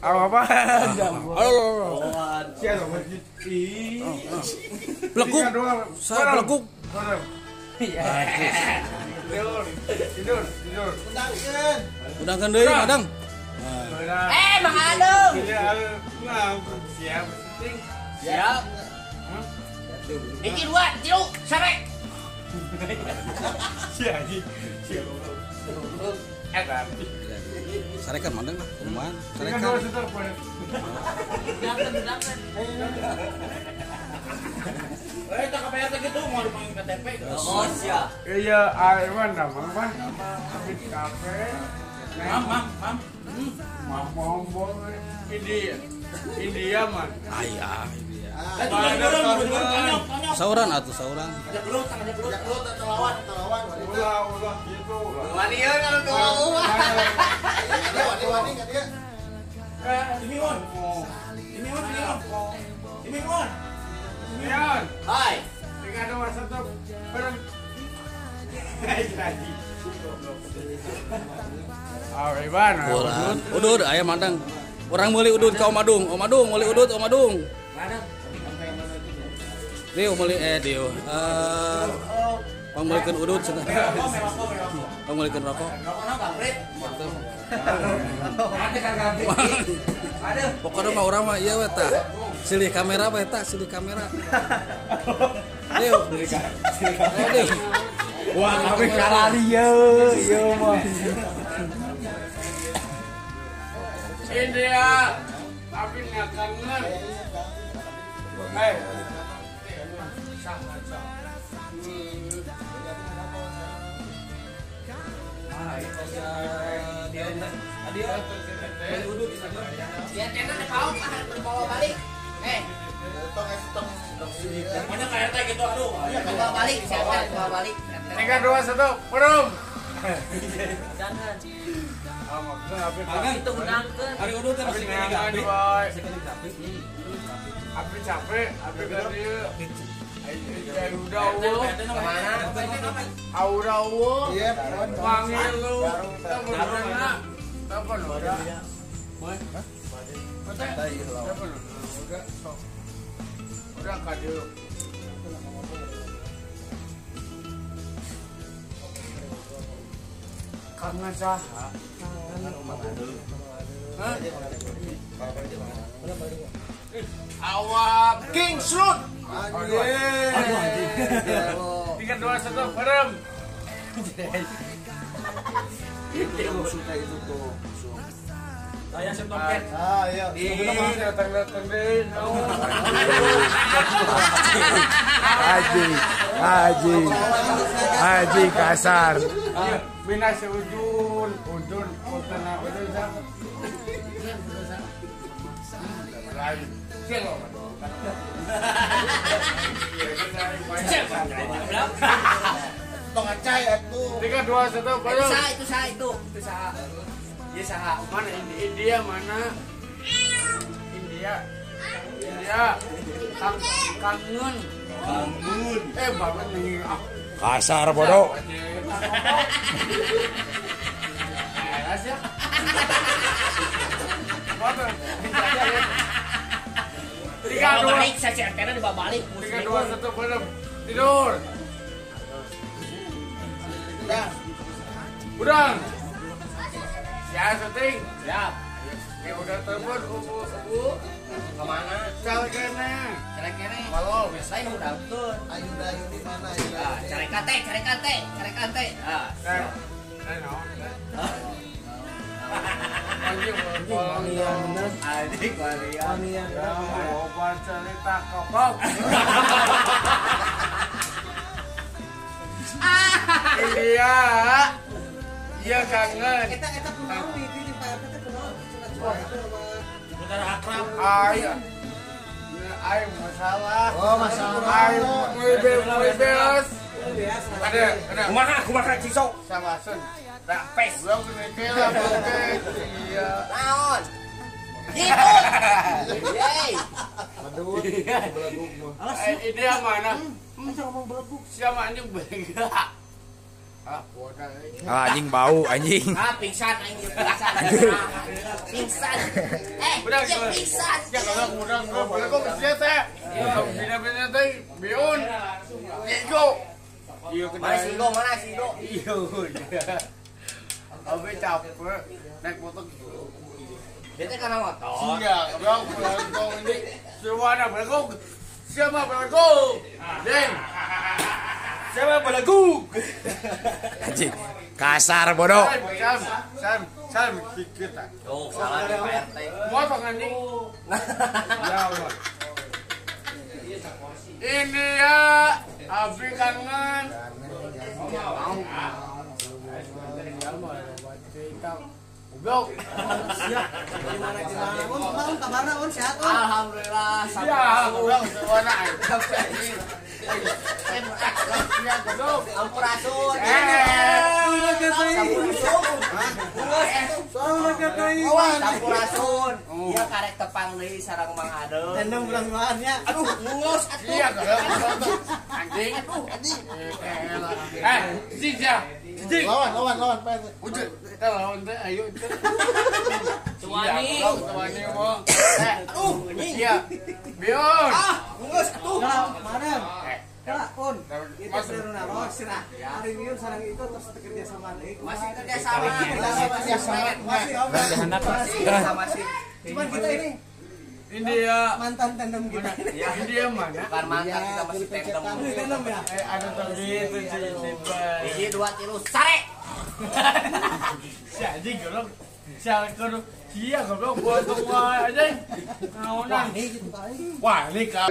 Apa? Halo. Siapa? Pelekuk. Saya pelekuk. Tidur. Udangkan deui, Madang. Mang Adung. Siap. Siap. Hiji dua, tilu, sare. Sarekan Madang lah, kumaha? Sarekan. Tak kabayar gitu mau dipanggil KTP. Oh, siap. Iya, Aiwan damang Pan. Habis kafe. Mam. India man. Ayah. Tonyok. Sauran atuh sauran. Ada gelut lawan. Ulah gitu. Wanian kalau tuh. Wani kan dia. Ini on. Mion. Hai. 3, 2, 1. Bareng. Aiwan. Ulan. Udud aya Madang. Orang meuli udud ka Om Adung. Om Adung meuli udud Om Adung. Dio meuli Dio. Meulikeun udud cenah. Meulikeun rokok. Rokokna gabret. Pokoknya mah orang mah iya we tah. Silih kamera we tah, silih kamera. Dio. Dio. Wah, tapi kalari yo mah. India, tapi nggak kangen. Ya channel bawa balik. Pokoknya kayak teh gitu aduh. Bawa balik, siapa bawa balik. 3, 2, 1, belum. Jangan. Itu unangkeun. Hari udud teh masih kali gapik. Abi capek, abi kan dia. Udah Aura. Iya, Panggil lu. Telepon udah. Udah kadir. Kangen saha? Awak King Slot. Aduh anjing. 3, 2, 1, berem. suka itu tuh. Saya septoket. Iya. Datang deh. Haji kasar. Bina seujun, udun sama. Lain. Tong acai atuh. 3, 2, 1, berem. Itu saha. Dia saha mana India mana? India. Kangen. Banget nih. Kasar bodoh. Balik, saya antena dibawa balik. 3, 2, 1, berem. Tidur. Udang. Ya, syuting. Siap. Udah telepon, Kemana? Kene. Cere-cere. Kalau lain udah betul. Ayu di mana? Cari kate. Adik Maria. Obat cerita kopong. Iya. Iya kangen. Kita kumaha wi di Pak RT kumaha? Saudara akrab. Iya. Ayo masalah. Oh, masalah. Ayo beres. Ada. Kumaha cisok. Sama Sun. Tak pes. Belum mikir apa iya. Naon? Gitu. Yeay. Aduh, belaguk mah. Ide yang mana? Jangan ngomong belaguk. Siapa anjing bega? Bodoh. Anjing bau anjing. Pingsan anjing. Pingsan. Udah, Dia gimana? pingsan. Ya kalau kurang kau boleh kau kerja teh. Bina-bina teh biun. Ego. Iya Mana Sigo, mana Sigo? Iya. Abi capek naik motor. Dia teh karena motor. Iya, kalau kau ini semuanya berlaku. Siapa berlaku? Deng. Siapa berlaku? Anjing. Kasar bodoh. Sam, kita. Tuh, salah di PRT. Mau penganjing? Ya Allah. Ini ya, Abi kangen. Goblok. Gimana? Mau kabarna on sehat on. Alhamdulillah. Iya, goblok. Warna ya goblok. Ampurasun. Sampurasun. Dia karek tepang deui sareng Mang Ade. Tendang bulan maannya. Aduh, ngos atuh. Iya, goblok. Anjing. Anjing. Jijak. Jijik. Lawan Pak. Udah, kita lawan teh, ayo. Tuani. Iya, tuani mau. Aduh, anjing. Iya. Bion. Ngos atuh. Mana? Kala on. Itu Masuk. seru naro sirah. Hari Minggu sareng itu terus kerja sama deui. Masih kerja sama. Masih Sama sih. Cuman kita ini India. mantan tandem kita. India mana? Bukan mantan kita masih tandem. Ini tandem ya. Ada gitu simpan. Hiji 2 3 sare. Si anjing goblok. Si alkohol. Iya goblok buat semua anjing. Naonan. Ini gitu kali. Wah, ini kau.